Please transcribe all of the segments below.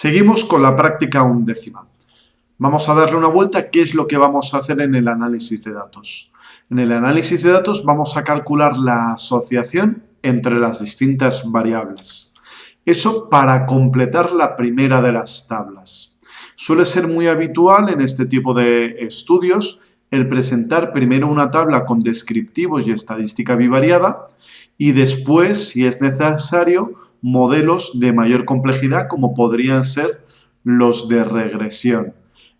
Seguimos con la práctica undécima. Vamos a darle una vuelta a qué es lo que vamos a hacer en el análisis de datos. En el análisis de datos vamos a calcular la asociación entre las distintas variables. Eso para completar la primera de las tablas. Suele ser muy habitual en este tipo de estudios el presentar primero una tabla con descriptivos y estadística bivariada y después, si es necesario, modelos de mayor complejidad como podrían ser los de regresión.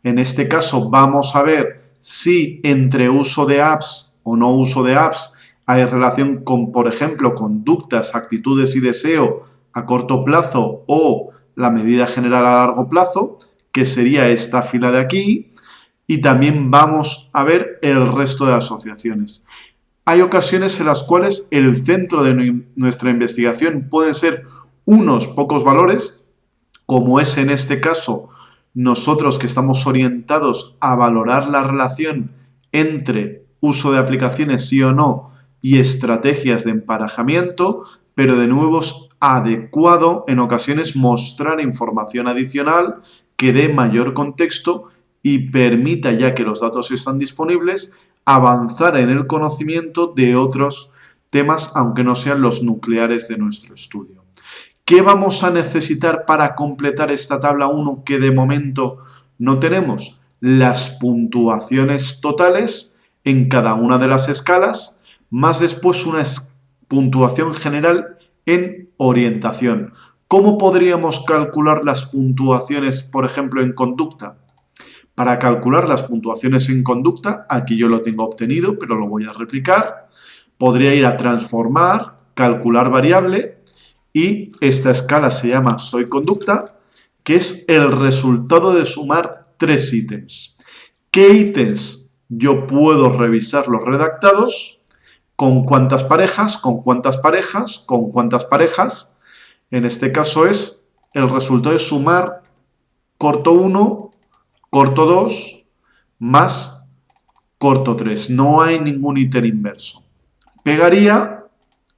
En este caso vamos a ver si entre uso de apps o no uso de apps hay relación con, por ejemplo, conductas, actitudes y deseo a corto plazo o la medida general a largo plazo, que sería esta fila de aquí, y también vamos a ver el resto de asociaciones. Hay ocasiones en las cuales el centro de nuestra investigación pueden ser unos pocos valores, como es en este caso nosotros que estamos orientados a valorar la relación entre uso de aplicaciones sí o no y estrategias de emparejamiento, pero de nuevo es adecuado en ocasiones mostrar información adicional que dé mayor contexto y permita, ya que los datos están disponibles, avanzar en el conocimiento de otros temas, aunque no sean los nucleares de nuestro estudio. ¿Qué vamos a necesitar para completar esta tabla 1 que de momento no tenemos? Las puntuaciones totales en cada una de las escalas, más después una puntuación general en orientación. ¿Cómo podríamos calcular las puntuaciones, por ejemplo, en conducta? Para calcular las puntuaciones en conducta, aquí yo lo tengo obtenido, pero lo voy a replicar. Podría ir a transformar, calcular variable, y esta escala se llama soy conducta, que es el resultado de sumar 3 ítems. ¿Qué ítems yo puedo revisar los redactados? ¿Con cuántas parejas? ¿Con cuántas parejas? ¿Con cuántas parejas? En este caso es el resultado de sumar corto 1, corto 2 más corto 3. No hay ningún ítem inverso. Pegaría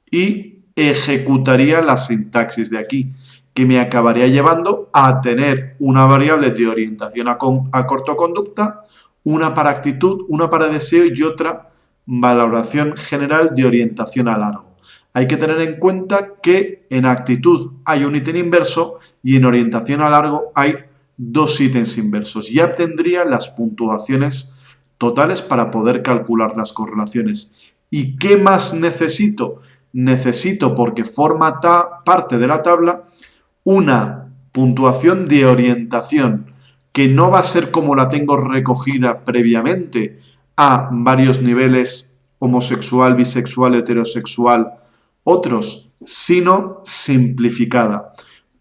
y ejecutaría la sintaxis de aquí, que me acabaría llevando a tener una variable de orientación a corto conducta, una para actitud, una para deseo y otra valoración general de orientación a largo. Hay que tener en cuenta que en actitud hay un ítem inverso y en orientación a largo hay 2 ítems inversos. Ya obtendría las puntuaciones totales para poder calcular las correlaciones. ¿Y qué más necesito? Necesito, porque forma parte de la tabla, una puntuación de orientación que no va a ser como la tengo recogida previamente a varios niveles, homosexual, bisexual, heterosexual, otros, sino simplificada.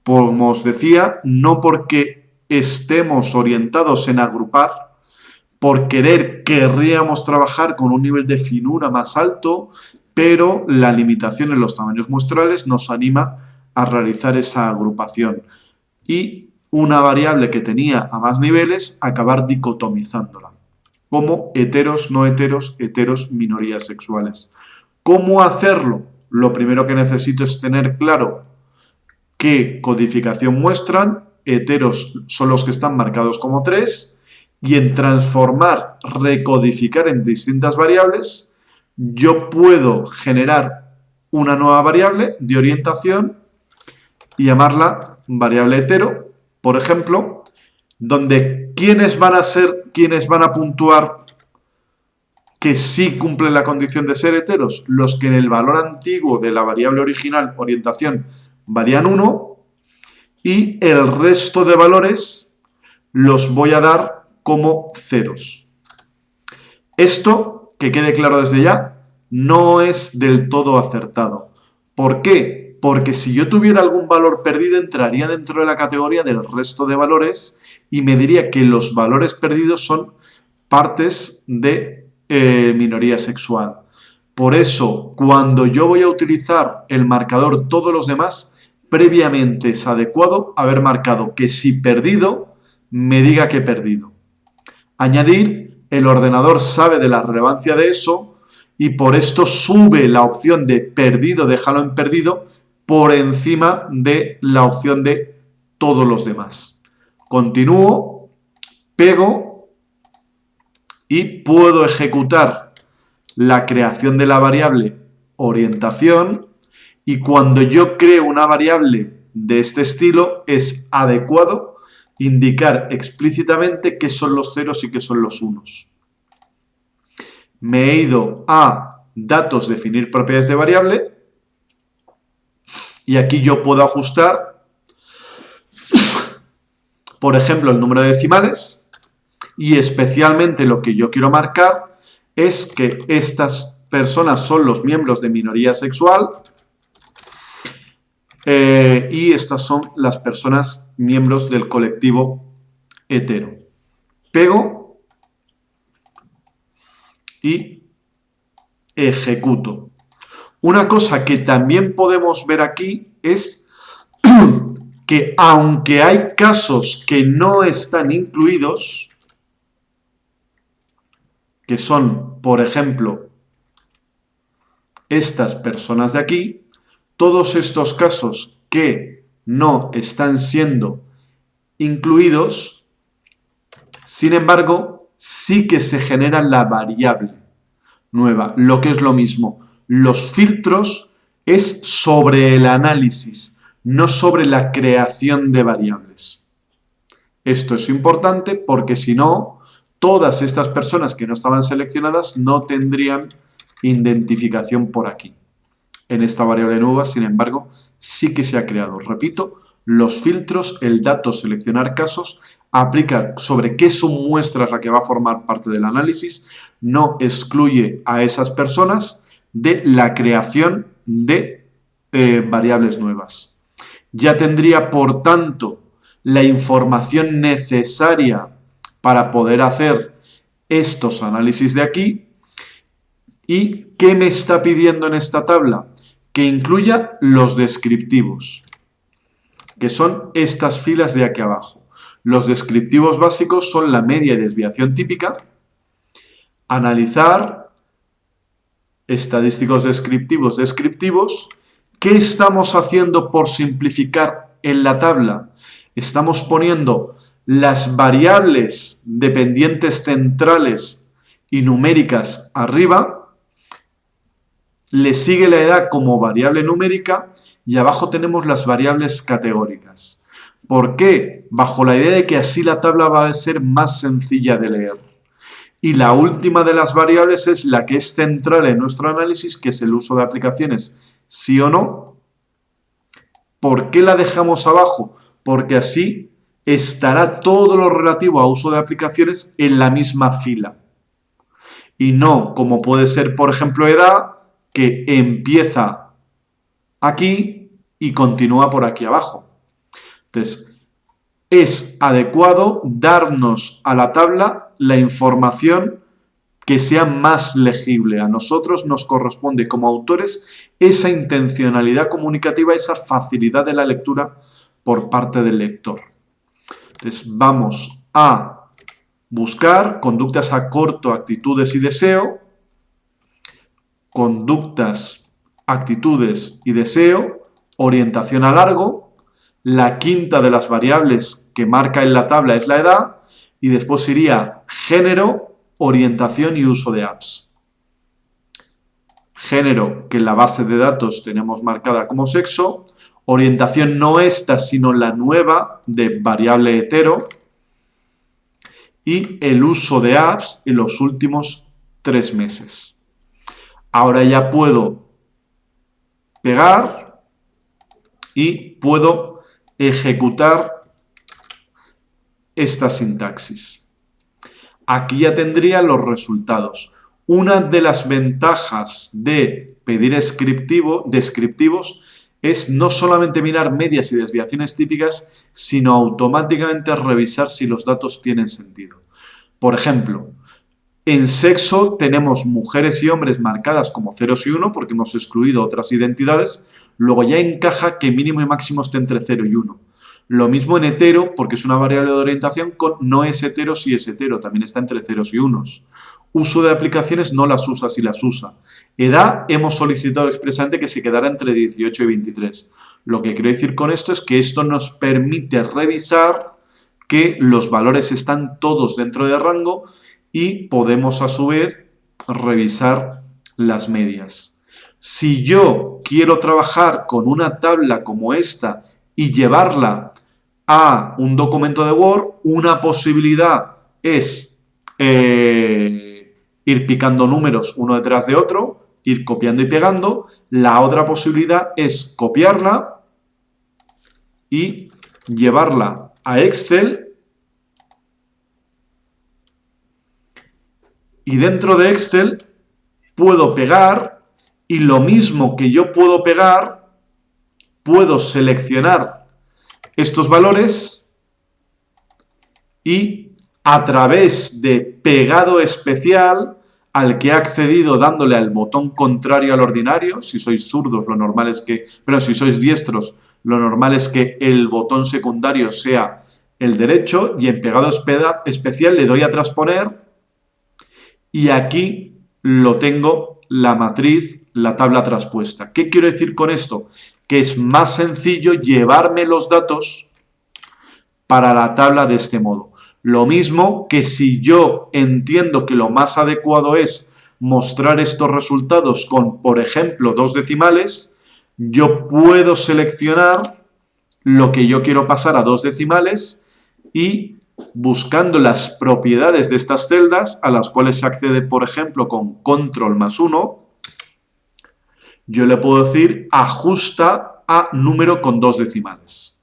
Como os decía, no porque estemos orientados en agrupar, por querríamos trabajar con un nivel de finura más alto, pero la limitación en los tamaños muestrales nos anima a realizar esa agrupación. Y una variable que tenía a más niveles, acabar dicotomizándola, como heteros, no heteros, heteros, minorías sexuales. ¿Cómo hacerlo? Lo primero que necesito es tener claro qué codificación muestran. Heteros son los que están marcados como 3, y en transformar, recodificar en distintas variables, yo puedo generar una nueva variable de orientación y llamarla variable hetero, por ejemplo, donde ¿quiénes van a puntuar que sí cumplen la condición de ser heteros? Los que en el valor antiguo de la variable original orientación valían 1, y el resto de valores los voy a dar como ceros. Esto, que quede claro desde ya, no es del todo acertado. ¿Por qué? Porque si yo tuviera algún valor perdido, entraría dentro de la categoría del resto de valores y me diría que los valores perdidos son partes de minoría sexual. Por eso, cuando yo voy a utilizar el marcador todos los demás, previamente es adecuado haber marcado que si perdido, me diga que he perdido. Añadir, el ordenador sabe de la relevancia de eso y por esto sube la opción de perdido, déjalo en perdido, por encima de la opción de todos los demás. Continúo, pego y puedo ejecutar la creación de la variable orientación, y cuando yo creo una variable de este estilo es adecuado indicar explícitamente qué son los ceros y qué son los unos. Me he ido a datos, definir propiedades de variable, y aquí yo puedo ajustar, por ejemplo, el número de decimales, y especialmente lo que yo quiero marcar es que estas personas son los miembros de minoría sexual y estas son las personas miembros del colectivo hetero. Pego y ejecuto. Una cosa que también podemos ver aquí es que aunque hay casos que no están incluidos, que son, por ejemplo, estas personas de aquí, todos estos casos que no están siendo incluidos, sin embargo, sí que se genera la variable nueva, lo que es lo mismo. Los filtros es sobre el análisis, no sobre la creación de variables. Esto es importante porque si no, todas estas personas que no estaban seleccionadas no tendrían identificación por aquí. En esta variable nueva, sin embargo, sí que se ha creado. Repito, los filtros, el dato seleccionar casos, aplica sobre qué son muestras la que va a formar parte del análisis, no excluye a esas personas de la creación de variables nuevas. Ya tendría, por tanto, la información necesaria para poder hacer estos análisis de aquí. ¿Y qué me está pidiendo en esta tabla? Que incluya los descriptivos, que son estas filas de aquí abajo. Los descriptivos básicos son la media y desviación típica, analizar, estadísticos descriptivos. ¿Qué estamos haciendo por simplificar en la tabla? Estamos poniendo las variables dependientes centrales y numéricas arriba, le sigue la edad como variable numérica y abajo tenemos las variables categóricas. ¿Por qué? Bajo la idea de que así la tabla va a ser más sencilla de leer. Y la última de las variables es la que es central en nuestro análisis, que es el uso de aplicaciones, sí o no. ¿Por qué la dejamos abajo? Porque así estará todo lo relativo a uso de aplicaciones en la misma fila. Y no como puede ser, por ejemplo, edad, que empieza aquí y continúa por aquí abajo. Entonces, es adecuado darnos a la tabla la información que sea más legible. A nosotros nos corresponde como autores esa intencionalidad comunicativa, esa facilidad de la lectura por parte del lector. Entonces, vamos a buscar conductas a corto, actitudes y deseo, conductas, actitudes y deseo, orientación a largo. La quinta de las variables que marca en la tabla es la edad y después iría género, orientación y uso de apps. Género, que en la base de datos tenemos marcada como sexo. Orientación no esta, sino la nueva de variable hetero. Y el uso de apps en los últimos 3 meses. Ahora ya puedo pegar y puedo ejecutar esta sintaxis. Aquí ya tendría los resultados. Una de las ventajas de pedir descriptivos es no solamente mirar medias y desviaciones típicas, sino automáticamente revisar si los datos tienen sentido. Por ejemplo, en sexo tenemos mujeres y hombres marcadas como ceros y 1 porque hemos excluido otras identidades. Luego ya encaja que mínimo y máximo esté entre 0 y 1. Lo mismo en hetero, porque es una variable de orientación con no es hetero si es hetero, también está entre ceros y unos. Uso de aplicaciones no las usa si las usa. Edad hemos solicitado expresamente que se quedara entre 18 y 23. Lo que quiero decir con esto es que esto nos permite revisar que los valores están todos dentro de rango y podemos a su vez revisar las medias. Si yo quiero trabajar con una tabla como esta y llevarla a un documento de Word, una posibilidad es ir picando números uno detrás de otro, ir copiando y pegando. La otra posibilidad es copiarla y llevarla a Excel. Y dentro de Excel puedo pegar, y lo mismo que yo puedo pegar, puedo seleccionar estos valores y a través de pegado especial al que he accedido dándole al botón contrario al ordinario, si sois zurdos lo normal es que, pero si sois diestros lo normal es que el botón secundario sea el derecho, y en pegado especial le doy a transponer y aquí lo tengo la matriz, la tabla traspuesta. ¿Qué quiero decir con esto? Que es más sencillo llevarme los datos para la tabla de este modo. Lo mismo que si yo entiendo que lo más adecuado es mostrar estos resultados con, por ejemplo, 2 decimales, yo puedo seleccionar lo que yo quiero pasar a 2 decimales y buscando las propiedades de estas celdas, a las cuales se accede, por ejemplo, con control más 1, yo le puedo decir ajusta a número con 2 decimales.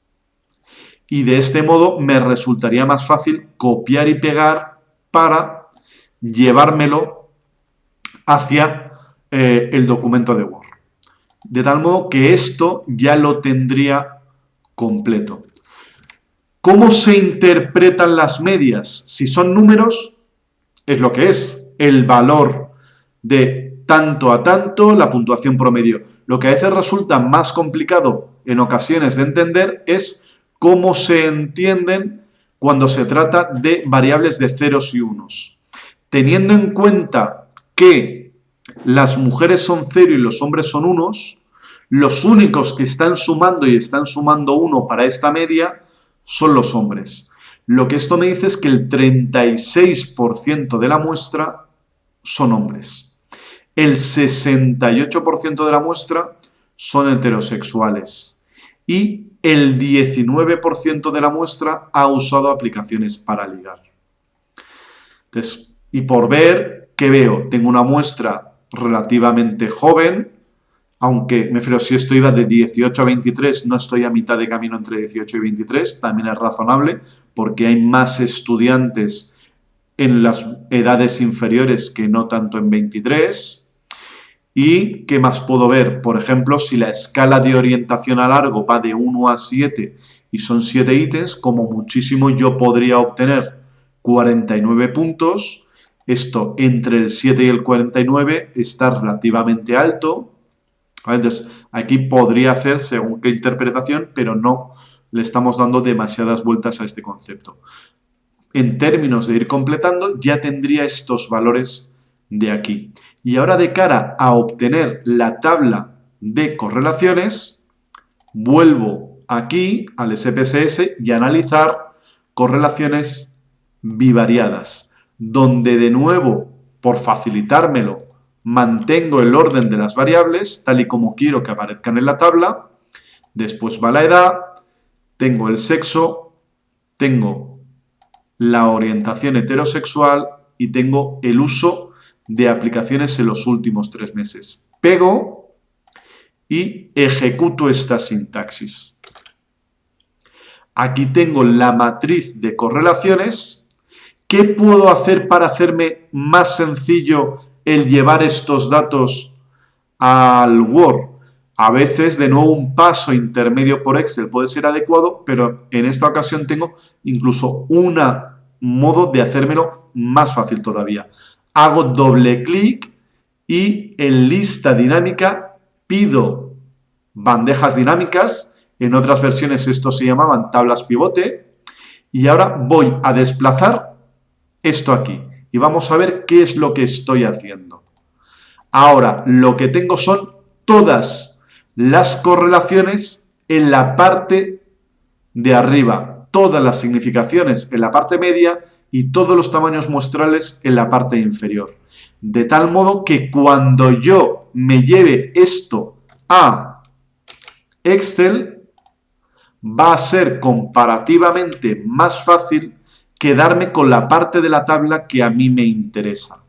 Y de este modo me resultaría más fácil copiar y pegar para llevármelo hacia el documento de Word. De tal modo que esto ya lo tendría completo. ¿Cómo se interpretan las medias? Si son números, es lo que es, el valor de tanto a tanto, la puntuación promedio. Lo que a veces resulta más complicado en ocasiones de entender es cómo se entienden cuando se trata de variables de ceros y unos. Teniendo en cuenta que las mujeres son 0 y los hombres son unos, los únicos que están sumando y están sumando 1 para esta media son los hombres. Lo que esto me dice es que el 36% de la muestra son hombres. El 68% de la muestra son heterosexuales. Y el 19% de la muestra ha usado aplicaciones para ligar. Entonces, y por ver, ¿qué veo? Tengo una muestra relativamente joven, aunque me refiero, si esto iba de 18 a 23, no estoy a mitad de camino entre 18 y 23, también es razonable, porque hay más estudiantes en las edades inferiores que no tanto en 23. ¿Y qué más puedo ver? Por ejemplo, si la escala de orientación a largo va de 1 a 7 y son 7 ítems, como muchísimo yo podría obtener 49 puntos. Esto entre el 7 y el 49 está relativamente alto. Entonces, aquí podría hacer según qué interpretación, pero no le estamos dando demasiadas vueltas a este concepto. En términos de ir completando, ya tendría estos valores de aquí. Y ahora, de cara a obtener la tabla de correlaciones, vuelvo aquí al SPSS y analizar correlaciones bivariadas, donde de nuevo, por facilitármelo, mantengo el orden de las variables tal y como quiero que aparezcan en la tabla. Después va la edad, tengo el sexo, tengo la orientación heterosexual y tengo el uso de aplicaciones en los últimos 3 meses. Pego y ejecuto esta sintaxis. Aquí tengo la matriz de correlaciones. ¿Qué puedo hacer para hacerme más sencillo el llevar estos datos al Word? A veces, de nuevo, un paso intermedio por Excel puede ser adecuado, pero en esta ocasión tengo incluso un modo de hacérmelo más fácil todavía. Hago doble clic y en lista dinámica pido bandejas dinámicas. En otras versiones esto se llamaban tablas pivote. Y ahora voy a desplazar esto aquí. Y vamos a ver qué es lo que estoy haciendo. Ahora lo que tengo son todas las correlaciones en la parte de arriba, todas las significaciones en la parte media y todos los tamaños muestrales en la parte inferior. De tal modo que cuando yo me lleve esto a Excel, va a ser comparativamente más fácil quedarme con la parte de la tabla que a mí me interesa.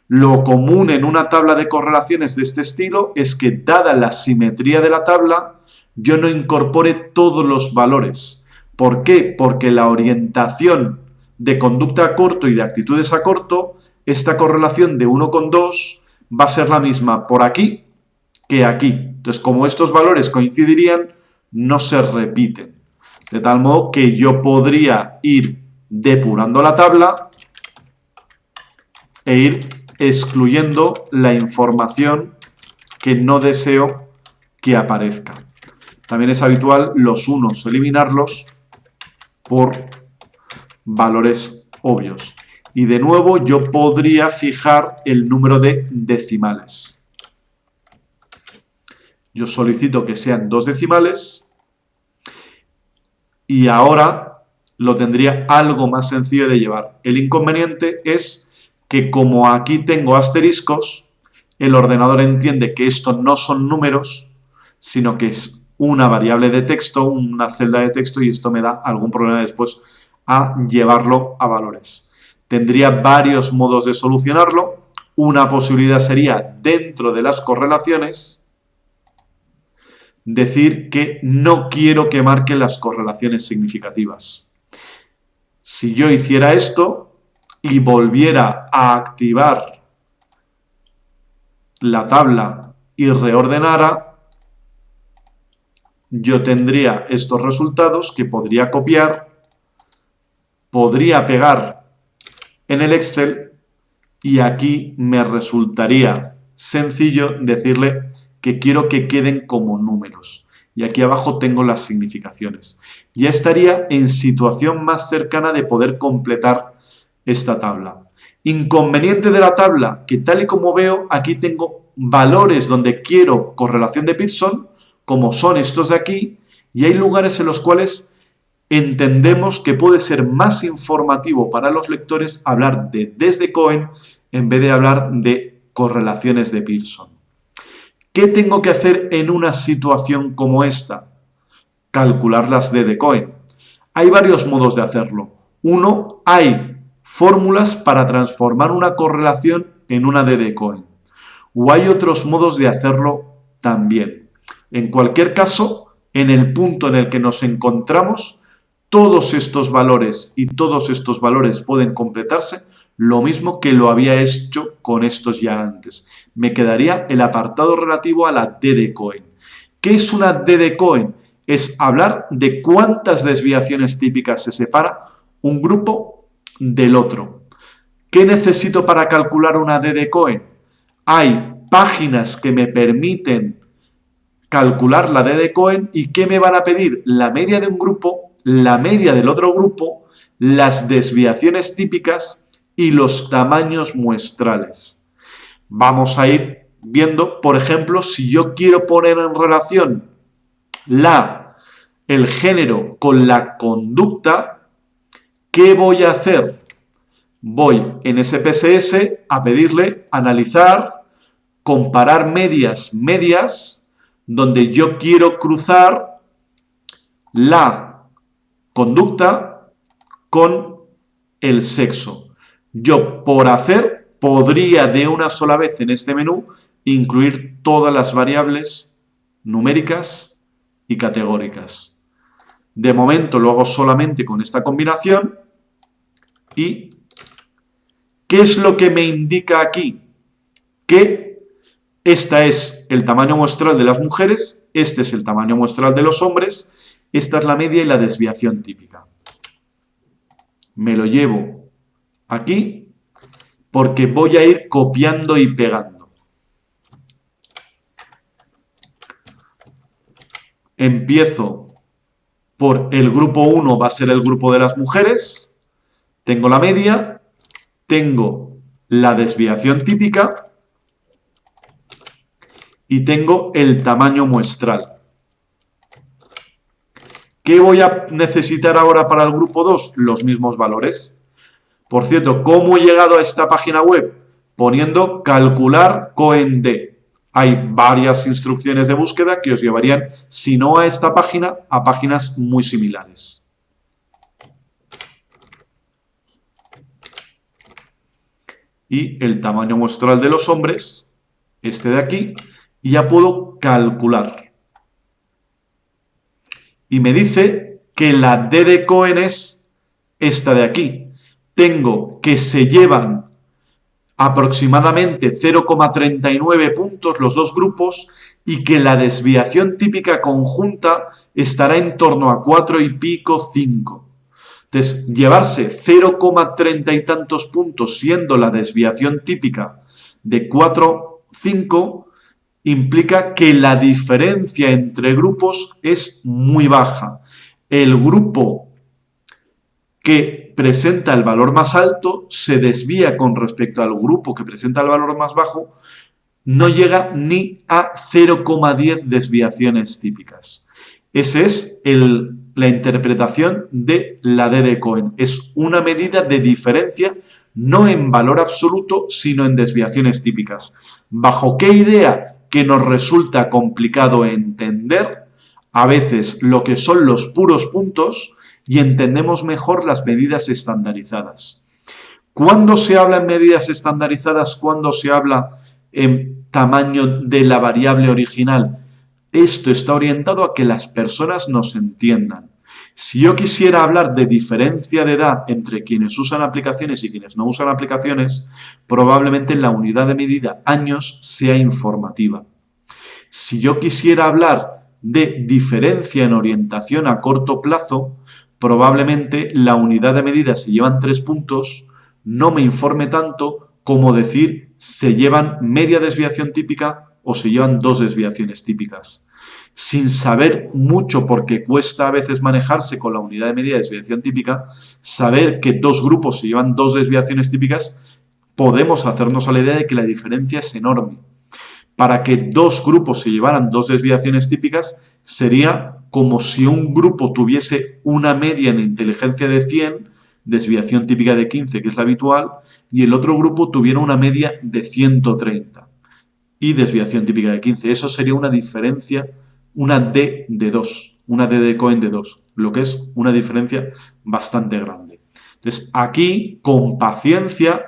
Lo común en una tabla de correlaciones de este estilo es que, dada la simetría de la tabla, yo no incorpore todos los valores. ¿Por qué? Porque la orientación de conducta a corto y de actitudes a corto, esta correlación de 1 con 2 va a ser la misma por aquí que aquí. Entonces, como estos valores coincidirían, no se repiten. De tal modo que yo podría ir depurando la tabla e ir excluyendo la información que no deseo que aparezca. También es habitual los unos eliminarlos por valores obvios. Y de nuevo yo podría fijar el número de decimales. Yo solicito que sean 2 decimales y ahora lo tendría algo más sencillo de llevar. El inconveniente es que como aquí tengo asteriscos, el ordenador entiende que estos no son números, sino que es una variable de texto, una celda de texto, y esto me da algún problema después a llevarlo a valores. Tendría varios modos de solucionarlo. Una posibilidad sería, dentro de las correlaciones, decir que no quiero que marque las correlaciones significativas. Si yo hiciera esto y volviera a activar la tabla y reordenara, yo tendría estos resultados que podría copiar, podría pegar en el Excel y aquí me resultaría sencillo decirle que quiero que queden como números. Y aquí abajo tengo las significaciones. Ya estaría en situación más cercana de poder completar esta tabla. Inconveniente de la tabla, que tal y como veo, aquí tengo valores donde quiero correlación de Pearson, como son estos de aquí, y hay lugares en los cuales entendemos que puede ser más informativo para los lectores hablar de desde Cohen en vez de hablar de correlaciones de Pearson. ¿Qué tengo que hacer en una situación como esta? Calcular las D de Cohen. Hay varios modos de hacerlo. Uno, hay fórmulas para transformar una correlación en una D de Cohen. O hay otros modos de hacerlo también. En cualquier caso, en el punto en el que nos encontramos, todos estos valores y todos estos valores pueden completarse, lo mismo que lo había hecho con estos ya antes. Me quedaría el apartado relativo a la D de Cohen. ¿Qué es una D de Cohen? Es hablar de cuántas desviaciones típicas se separa un grupo del otro. ¿Qué necesito para calcular una D de Cohen? Hay páginas que me permiten calcular la D de Cohen y ¿qué me van a pedir? La media de un grupo, la media del otro grupo, las desviaciones típicas y los tamaños muestrales. Vamos a ir viendo, por ejemplo, si yo quiero poner en relación el género con la conducta, ¿qué voy a hacer? Voy en SPSS a pedirle analizar, comparar medias, donde yo quiero cruzar la conducta con el sexo. Yo, por hacer, podría de una sola vez en este menú incluir todas las variables numéricas y categóricas. De momento lo hago solamente con esta combinación. ¿Y qué es lo que me indica aquí? Que este es el tamaño muestral de las mujeres, este es el tamaño muestral de los hombres, esta es la media y la desviación típica. Me lo llevo aquí porque voy a ir copiando y pegando. Empiezo por el grupo 1, va a ser el grupo de las mujeres. Tengo la media, tengo la desviación típica y tengo el tamaño muestral. ¿Qué voy a necesitar ahora para el grupo 2? Los mismos valores. Por cierto, ¿cómo he llegado a esta página web? Poniendo calcular COEN D. Hay varias instrucciones de búsqueda que os llevarían, si no a esta página, a páginas muy similares. Y el tamaño muestral de los hombres, este de aquí, y ya puedo calcular. Y me dice que la D de Cohen es esta de aquí. Tengo que se llevan aproximadamente 0,39 puntos los dos grupos y que la desviación típica conjunta estará en torno a 4 y pico, 5. Entonces, llevarse 0,30 y tantos puntos siendo la desviación típica de 4, 5, implica que la diferencia entre grupos es muy baja. El grupo que presenta el valor más alto se desvía con respecto al grupo que presenta el valor más bajo, no llega ni a 0,10 desviaciones típicas. Esa es la interpretación de la D de Cohen. Es una medida de diferencia no en valor absoluto, sino en desviaciones típicas. ¿Bajo qué idea? Que nos resulta complicado entender a veces lo que son los puros puntos y entendemos mejor las medidas estandarizadas. ¿Cuándo se habla en medidas estandarizadas? ¿Cuándo se habla en tamaño de la variable original? Esto está orientado a que las personas nos entiendan. Si yo quisiera hablar de diferencia de edad entre quienes usan aplicaciones y quienes no usan aplicaciones, probablemente la unidad de medida años sea informativa. Si yo quisiera hablar de diferencia en orientación a corto plazo, probablemente la unidad de medida, si llevan 3 puntos, no me informe tanto como decir se llevan media desviación típica o se llevan 2 desviaciones típicas. Sin saber mucho, porque cuesta a veces manejarse con la unidad de medida de desviación típica, saber que 2 grupos se llevan 2 desviaciones típicas, podemos hacernos a la idea de que la diferencia es enorme. Para que 2 grupos se llevaran 2 desviaciones típicas, sería como si un grupo tuviese una media en inteligencia de 100, desviación típica de 15, que es la habitual, y el otro grupo tuviera una media de 130 y desviación típica de 15. Eso sería una diferencia, una D de 2, una D de Cohen de 2, lo que es una diferencia bastante grande. Entonces, aquí, con paciencia,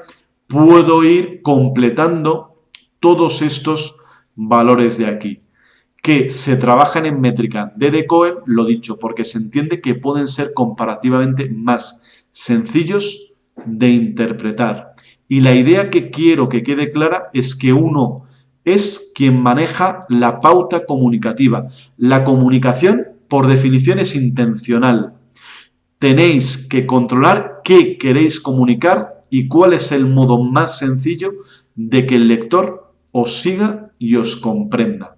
puedo ir completando todos estos valores de aquí, que se trabajan en métrica D de Cohen, lo dicho, porque se entiende que pueden ser comparativamente más sencillos de interpretar. Y la idea que quiero que quede clara es que uno es quien maneja la pauta comunicativa. La comunicación, por definición, es intencional. Tenéis que controlar qué queréis comunicar y cuál es el modo más sencillo de que el lector os siga y os comprenda.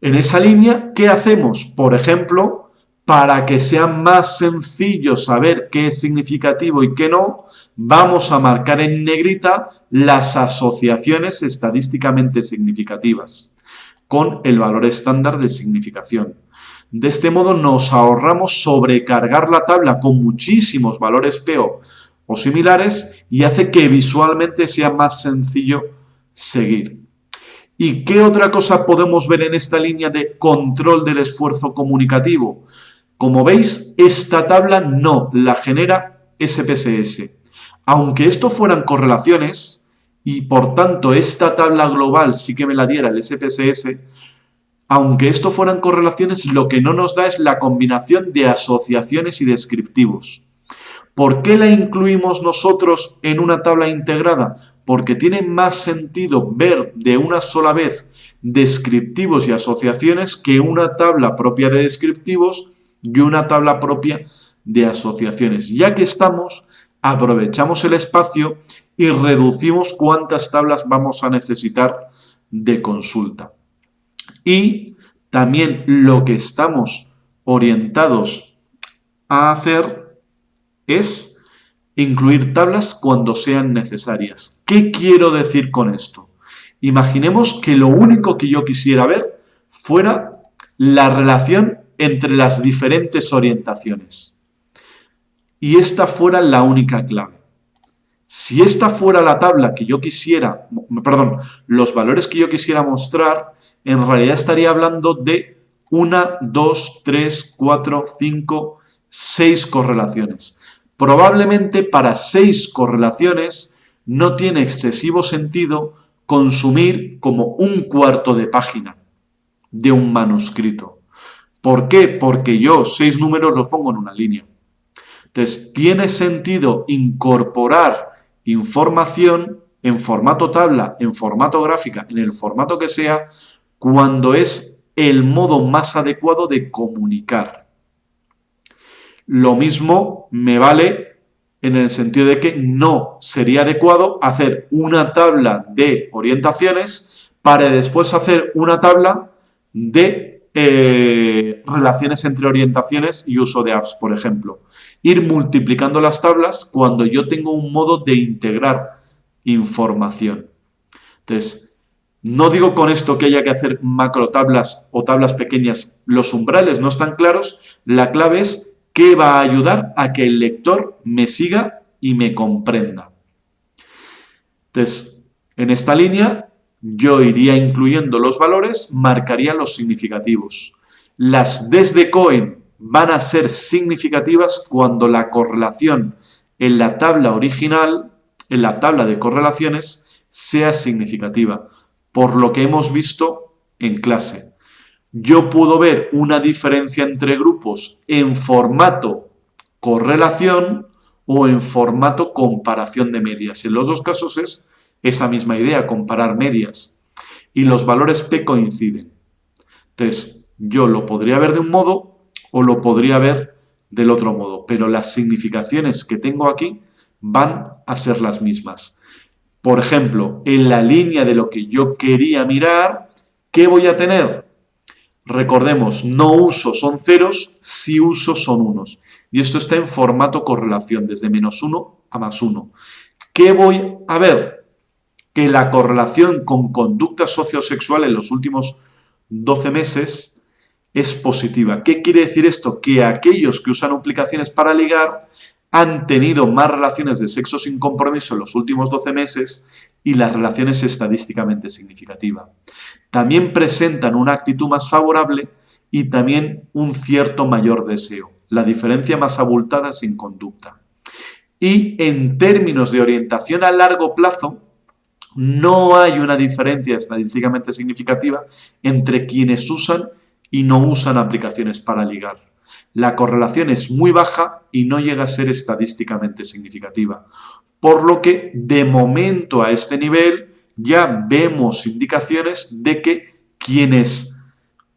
En esa línea, ¿qué hacemos? Por ejemplo, para que sea más sencillo saber qué es significativo y qué no, vamos a marcar en negrita las asociaciones estadísticamente significativas con el valor estándar de significación. De este modo nos ahorramos sobrecargar la tabla con muchísimos valores PO o similares y hace que visualmente sea más sencillo seguir. ¿Y qué otra cosa podemos ver en esta línea de control del esfuerzo comunicativo? Como veis, esta tabla no la genera SPSS. Aunque esto fueran correlaciones, y por tanto esta tabla global sí que me la diera el SPSS, aunque esto fueran correlaciones, lo que no nos da es la combinación de asociaciones y descriptivos. ¿Por qué la incluimos nosotros en una tabla integrada? Porque tiene más sentido ver de una sola vez descriptivos y asociaciones que una tabla propia de descriptivos y una tabla propia de asociaciones. Ya que estamos, aprovechamos el espacio y reducimos cuántas tablas vamos a necesitar de consulta. Y también lo que estamos orientados a hacer es incluir tablas cuando sean necesarias. ¿Qué quiero decir con esto? Imaginemos que lo único que yo quisiera ver fuera la relación entre las diferentes orientaciones. Y esta fuera la única clave. Si esta fuera la tabla que yo quisiera, perdón, los valores que yo quisiera mostrar, en realidad estaría hablando de 1, 2, 3, 4, 5, 6 correlaciones. Probablemente para 6 correlaciones no tiene excesivo sentido consumir como un cuarto de página de un manuscrito. ¿Por qué? Porque yo 6 números los pongo en una línea. Entonces, tiene sentido incorporar información en formato tabla, en formato gráfica, en el formato que sea, cuando es el modo más adecuado de comunicar. Lo mismo me vale en el sentido de que no sería adecuado hacer una tabla de orientaciones para después hacer una tabla de relaciones entre orientaciones y uso de apps, por ejemplo. Ir multiplicando las tablas cuando yo tengo un modo de integrar información. Entonces, no digo con esto que haya que hacer macro tablas o tablas pequeñas. Los umbrales no están claros. La clave es qué va a ayudar a que el lector me siga y me comprenda. Entonces, en esta línea yo iría incluyendo los valores, marcaría los significativos. Las desde Cohen van a ser significativas cuando la correlación en la tabla original, en la tabla de correlaciones, sea significativa, por lo que hemos visto en clase. Yo puedo ver una diferencia entre grupos en formato correlación o en formato comparación de medias. En los dos casos es esa misma idea, comparar medias. Y los valores P coinciden. Entonces, yo lo podría ver de un modo o lo podría ver del otro modo, pero las significaciones que tengo aquí van a ser las mismas. Por ejemplo, en la línea de lo que yo quería mirar, ¿qué voy a tener? Recordemos, no uso son ceros, si uso son unos. Y esto está en formato correlación, desde -1 a +1. ¿Qué voy a ver? Que la correlación con conducta sociosexual en los últimos 12 meses es positiva. ¿Qué quiere decir esto? Que aquellos que usan aplicaciones para ligar han tenido más relaciones de sexo sin compromiso en los últimos 12 meses y la relación es estadísticamente significativa. También presentan una actitud más favorable y también un cierto mayor deseo. La diferencia más abultada es en conducta. Y en términos de orientación a largo plazo, no hay una diferencia estadísticamente significativa entre quienes usan y no usan aplicaciones para ligar. La correlación es muy baja y no llega a ser estadísticamente significativa. Por lo que, de momento, a este nivel, ya vemos indicaciones de que quienes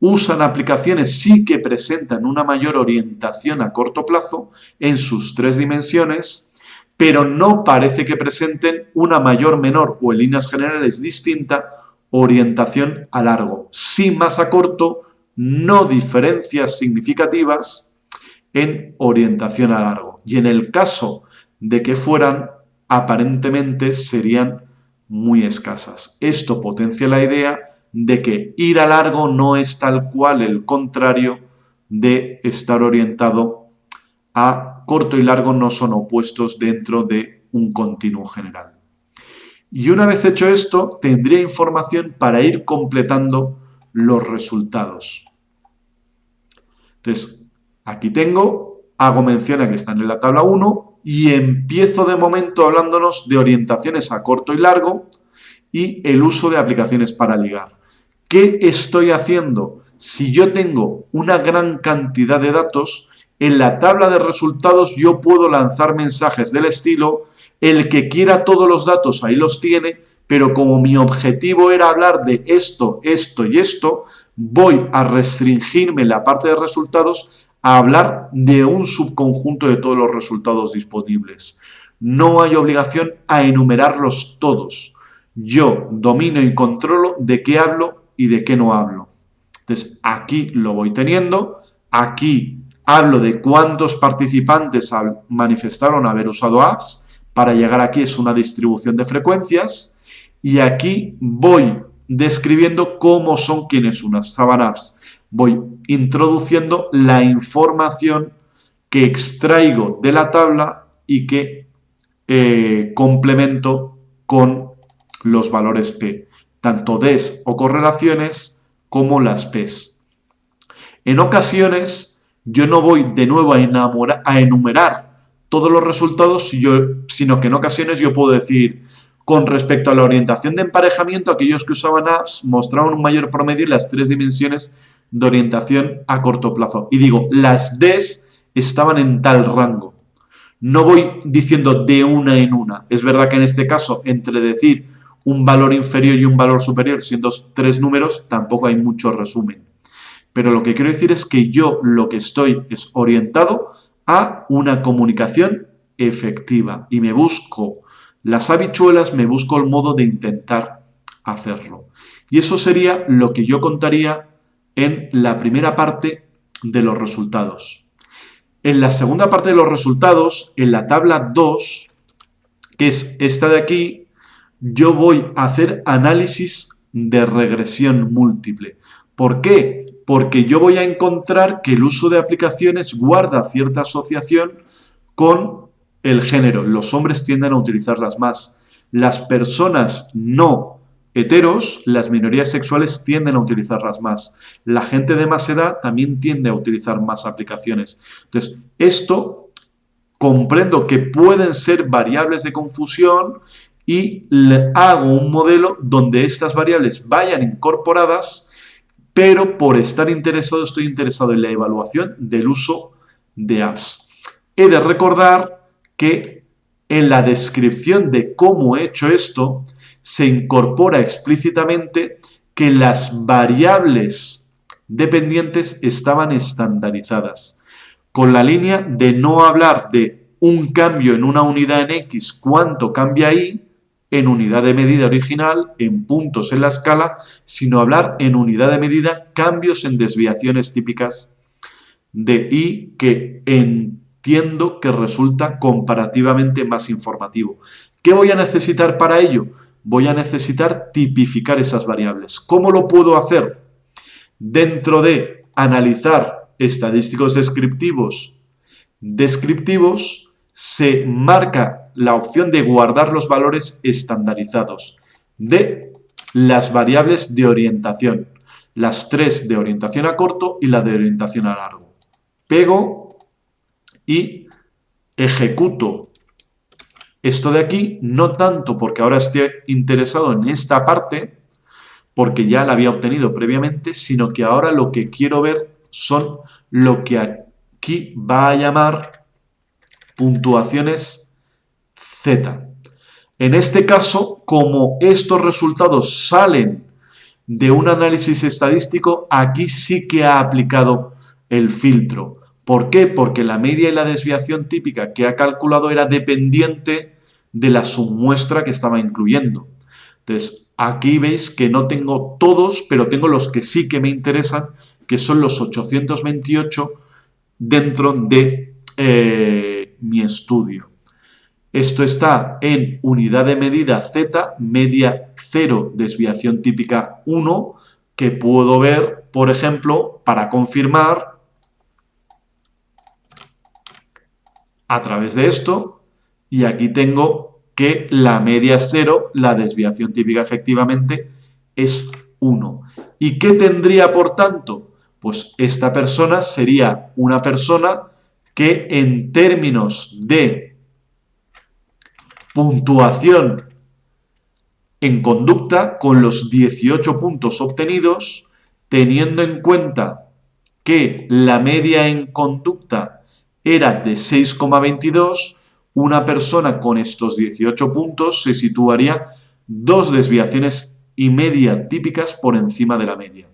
usan aplicaciones sí que presentan una mayor orientación a corto plazo en sus 3 dimensiones, pero no parece que presenten una mayor, menor o en líneas generales distinta orientación a largo. Sí más a corto, no diferencias significativas en orientación a largo. Y en el caso de que fueran, aparentemente serían muy escasas. Esto potencia la idea de que ir a largo no es tal cual el contrario de estar orientado a corto y largo, no son opuestos dentro de un continuo general. Y una vez hecho esto, tendría información para ir completando los resultados. Entonces, aquí hago mención a que están en la tabla 1 y empiezo de momento hablándonos de orientaciones a corto y largo y el uso de aplicaciones para ligar. ¿Qué estoy haciendo? Si yo tengo una gran cantidad de datos, en la tabla de resultados yo puedo lanzar mensajes del estilo: el que quiera todos los datos ahí los tiene, pero como mi objetivo era hablar de esto, esto y esto, voy a restringirme en la parte de resultados a hablar de un subconjunto de todos los resultados disponibles. No hay obligación a enumerarlos todos. Yo domino y controlo de qué hablo y de qué no hablo. Entonces, aquí lo voy teniendo. Aquí hablo de cuántos participantes manifestaron haber usado apps. Para llegar aquí es una distribución de frecuencias. Y aquí voy describiendo cómo son quienes usaban apps. voy introduciendo la información que extraigo de la tabla y que complemento con los valores P, tanto Ds o correlaciones como las Ps. En ocasiones, yo no voy de nuevo a enumerar todos los resultados, sino que en ocasiones yo puedo decir, con respecto a la orientación de emparejamiento, aquellos que usaban apps mostraban un mayor promedio en las 3 dimensiones de orientación a corto plazo. Y digo, las Ds estaban en tal rango. No voy diciendo de una en una. Es verdad que en este caso, entre decir un valor inferior y un valor superior, siendo 3 números, tampoco hay mucho resumen. Pero lo que quiero decir es que yo lo que estoy es orientado a una comunicación efectiva y me busco las habichuelas, me busco el modo de intentar hacerlo. Y eso sería lo que yo contaría en la primera parte de los resultados. En la segunda parte de los resultados, en la tabla 2, que es esta de aquí, yo voy a hacer análisis de regresión múltiple. ¿Por qué? Porque yo voy a encontrar que el uso de aplicaciones guarda cierta asociación con el género. Los hombres tienden a utilizarlas más. Las personas no heteros, las minorías sexuales tienden a utilizarlas más. La gente de más edad también tiende a utilizar más aplicaciones. Entonces, esto comprendo que pueden ser variables de confusión y hago un modelo donde estas variables vayan incorporadas, pero por estar interesado, estoy interesado en la evaluación del uso de apps. He de recordar que en la descripción de cómo he hecho esto, se incorpora explícitamente que las variables dependientes estaban estandarizadas, con la línea de no hablar de un cambio en una unidad en X, cuánto cambia Y, en unidad de medida original, en puntos en la escala, sino hablar en unidad de medida cambios en desviaciones típicas de Y, que entiendo que resulta comparativamente más informativo. ¿Qué voy a necesitar para ello? Voy a necesitar tipificar esas variables. ¿Cómo lo puedo hacer? Dentro de analizar estadísticos descriptivos, se marca la opción de guardar los valores estandarizados de las variables de orientación, las 3 de orientación a corto y la de orientación a largo. Pego y ejecuto esto de aquí, no tanto porque ahora estoy interesado en esta parte, porque ya la había obtenido previamente, sino que ahora lo que quiero ver son lo que aquí va a llamar puntuaciones Z. En este caso, como estos resultados salen de un análisis estadístico, aquí sí que ha aplicado el filtro. ¿Por qué? Porque la media y la desviación típica que ha calculado era dependiente de la submuestra que estaba incluyendo. Entonces, aquí veis que no tengo todos, pero tengo los que sí que me interesan, que son los 828 dentro de mi estudio. Esto está en unidad de medida Z, media 0, desviación típica 1, que puedo ver, por ejemplo, para confirmar a través de esto, y aquí tengo que la media es 0, la desviación típica efectivamente es 1. ¿Y qué tendría, por tanto? Pues esta persona sería una persona que en términos de puntuación en conducta, con los 18 puntos obtenidos, teniendo en cuenta que la media en conducta era de 6,22, una persona con estos 18 puntos se situaría 2 desviaciones y media típicas por encima de la media.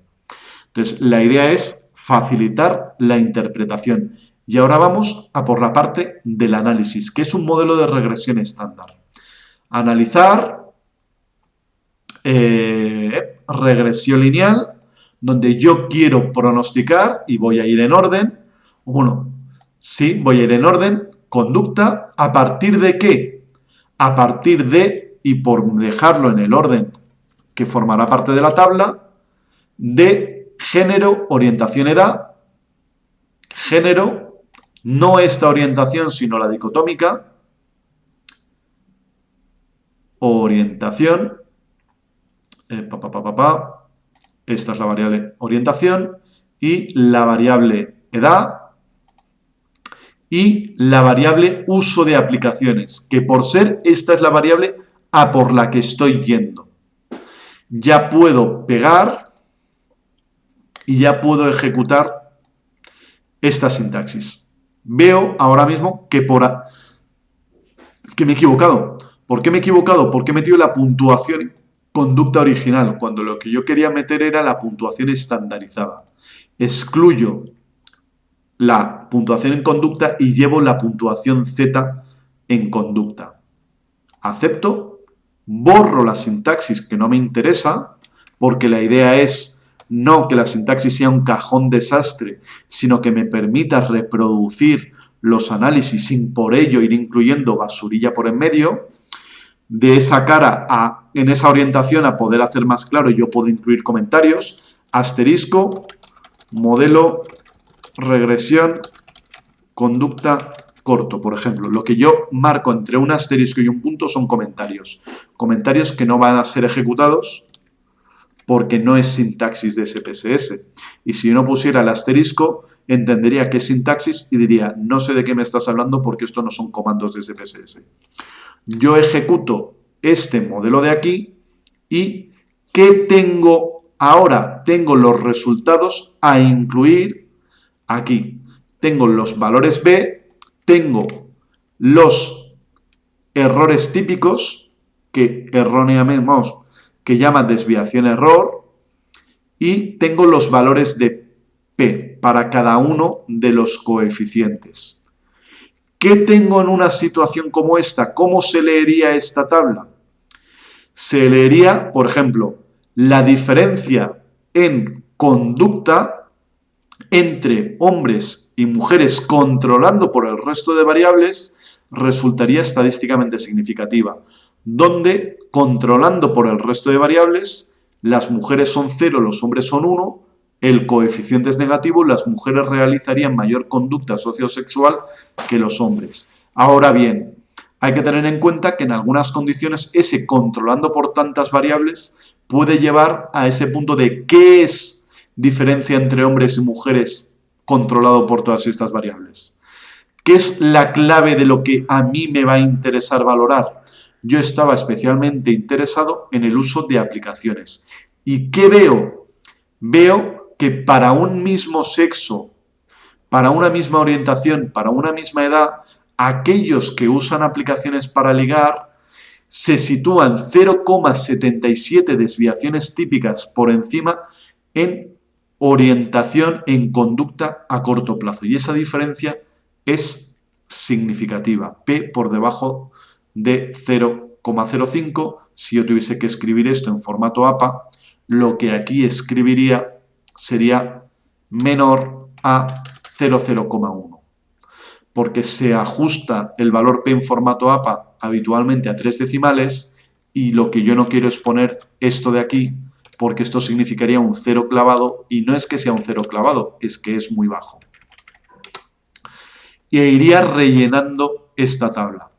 Entonces, la idea es facilitar la interpretación. Y ahora vamos a por la parte del análisis, que es un modelo de regresión estándar. Analizar regresión lineal, donde yo quiero pronosticar, y voy a ir en orden. Voy a ir en orden. Conducta, ¿a partir de qué? A partir de, y por dejarlo en el orden que formará parte de la tabla, de género, orientación, edad, género, no esta orientación, sino la dicotómica, orientación, esta es la variable orientación, y la variable edad, y la variable uso de aplicaciones, que por ser esta es la variable a por la que estoy yendo. Ya puedo pegar y ya puedo ejecutar esta sintaxis. Veo ahora mismo que me he equivocado. ¿Por qué me he equivocado? Porque he metido la puntuación conducta original, cuando lo que yo quería meter era la puntuación estandarizada. Excluyo la puntuación en conducta y llevo la puntuación Z en conducta. Acepto, borro la sintaxis que no me interesa, porque la idea es no que la sintaxis sea un cajón desastre, sino que me permita reproducir los análisis sin por ello ir incluyendo basurilla por en medio. De esa cara en esa orientación a poder hacer más claro, yo puedo incluir comentarios, asterisco, modelo, regresión, conducta, corto, por ejemplo. Lo que yo marco entre un asterisco y un punto son comentarios. Comentarios que no van a ser ejecutados porque no es sintaxis de SPSS. Y si yo no pusiera el asterisco, entendería que es sintaxis y diría, no sé de qué me estás hablando porque esto no son comandos de SPSS. Yo ejecuto este modelo de aquí y ¿qué tengo ahora? Tengo los resultados a incluir aquí. Tengo los valores B, tengo los errores típicos que erróneamente, que llaman desviación error, y tengo los valores de P para cada uno de los coeficientes. ¿Qué tengo en una situación como esta? ¿Cómo se leería esta tabla? Se leería, por ejemplo, la diferencia en conducta entre hombres y mujeres controlando por el resto de variables resultaría estadísticamente significativa, donde controlando por el resto de variables las mujeres son 0, los hombres son 1, el coeficiente es negativo, las mujeres realizarían mayor conducta sociosexual que los hombres. Ahora bien, hay que tener en cuenta que en algunas condiciones ese controlando por tantas variables puede llevar a ese punto de ¿qué es diferencia entre hombres y mujeres controlado por todas estas variables? ¿Qué es la clave de lo que a mí me va a interesar valorar? Yo estaba especialmente interesado en el uso de aplicaciones. ¿Y qué veo? Veo que para un mismo sexo, para una misma orientación, para una misma edad, aquellos que usan aplicaciones para ligar se sitúan 0,77 desviaciones típicas por encima en orientación en conducta a corto plazo. Y esa diferencia es significativa. P por debajo de 0,05. Si yo tuviese que escribir esto en formato APA, lo que aquí escribiría sería menor a 0,1. Porque se ajusta el valor P en formato APA habitualmente a 3 decimales y lo que yo no quiero es poner esto de aquí porque esto significaría un 0 clavado y no es que sea un 0 clavado, es que es muy bajo. Y iría rellenando esta tabla.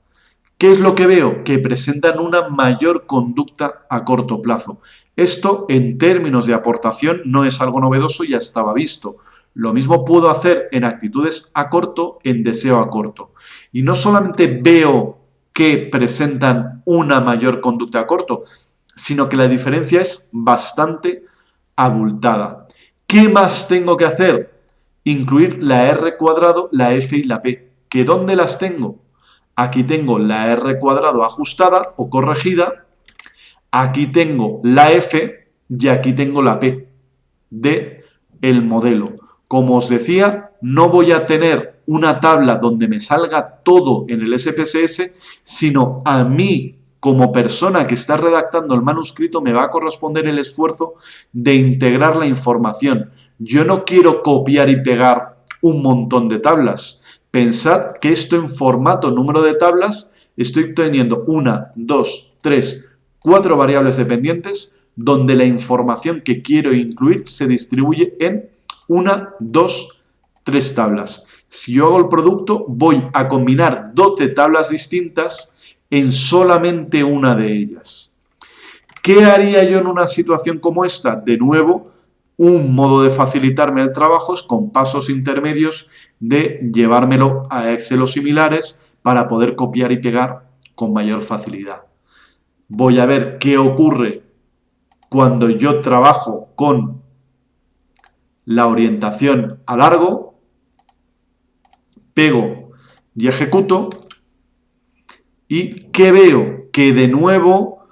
¿Qué es lo que veo? Que presentan una mayor conducta a corto plazo. Esto, en términos de aportación, no es algo novedoso, ya estaba visto. Lo mismo puedo hacer en actitudes a corto, en deseo a corto. Y no solamente veo que presentan una mayor conducta a corto, sino que la diferencia es bastante abultada. ¿Qué más tengo que hacer? Incluir la R cuadrado, la F y la P. ¿Que dónde las tengo? Aquí tengo la R cuadrado ajustada o corregida, aquí tengo la F y aquí tengo la P de el modelo. Como os decía, no voy a tener una tabla donde me salga todo en el SPSS, sino a mí, como persona que está redactando el manuscrito, me va a corresponder el esfuerzo de integrar la información. Yo no quiero copiar y pegar un montón de tablas. Pensad que esto en formato número de tablas estoy teniendo 1, 2, 3, 4 variables dependientes donde la información que quiero incluir se distribuye en 1, 2, 3 tablas. Si yo hago el producto, voy a combinar 12 tablas distintas en solamente una de ellas. ¿Qué haría yo en una situación como esta? De nuevo, un modo de facilitarme el trabajo es con pasos intermedios de llevármelo a Excel o similares para poder copiar y pegar con mayor facilidad. Voy a ver qué ocurre cuando yo trabajo con la orientación a largo, pego y ejecuto, y que veo que de nuevo,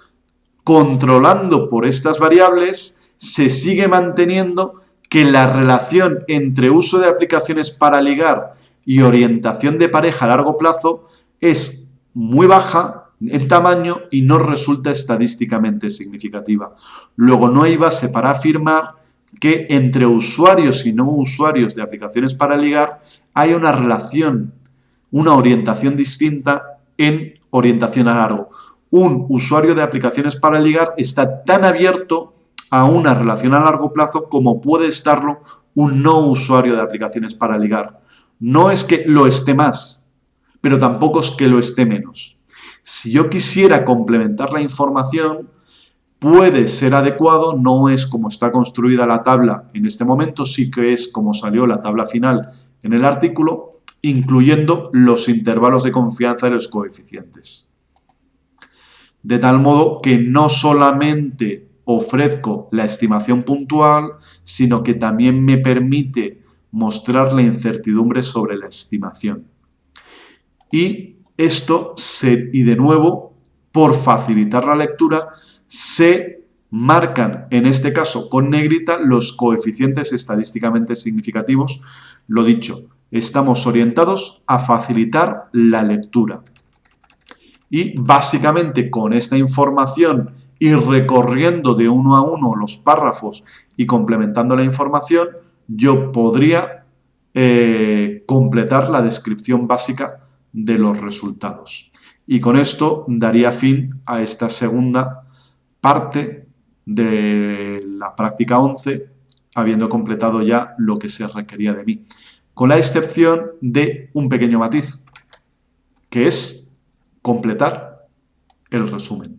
controlando por estas variables, se sigue manteniendo que la relación entre uso de aplicaciones para ligar y orientación de pareja a largo plazo es muy baja en tamaño y no resulta estadísticamente significativa. Luego no hay base para afirmar que entre usuarios y no usuarios de aplicaciones para ligar hay una relación, una orientación distinta en orientación a largo. Un usuario de aplicaciones para ligar está tan abierto a una relación a largo plazo como puede estarlo un no usuario de aplicaciones para ligar. No es que lo esté más, pero tampoco es que lo esté menos. Si yo quisiera complementar la información, puede ser adecuado, no es como está construida la tabla en este momento, sí que es como salió la tabla final en el artículo, incluyendo los intervalos de confianza de los coeficientes. De tal modo que no solamente ofrezco la estimación puntual, sino que también me permite mostrar la incertidumbre sobre la estimación. Y esto, y de nuevo, por facilitar la lectura, se marcan, en este caso con negrita, los coeficientes estadísticamente significativos. Lo dicho, estamos orientados a facilitar la lectura. Y básicamente con esta información y recorriendo de uno a uno los párrafos y complementando la información, yo podría completar la descripción básica de los resultados. Y con esto daría fin a esta segunda parte de la práctica 11, habiendo completado ya lo que se requería de mí, con la excepción de un pequeño matiz, que es completar el resumen.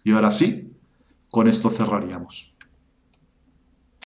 Y ahora sí, con esto cerraríamos.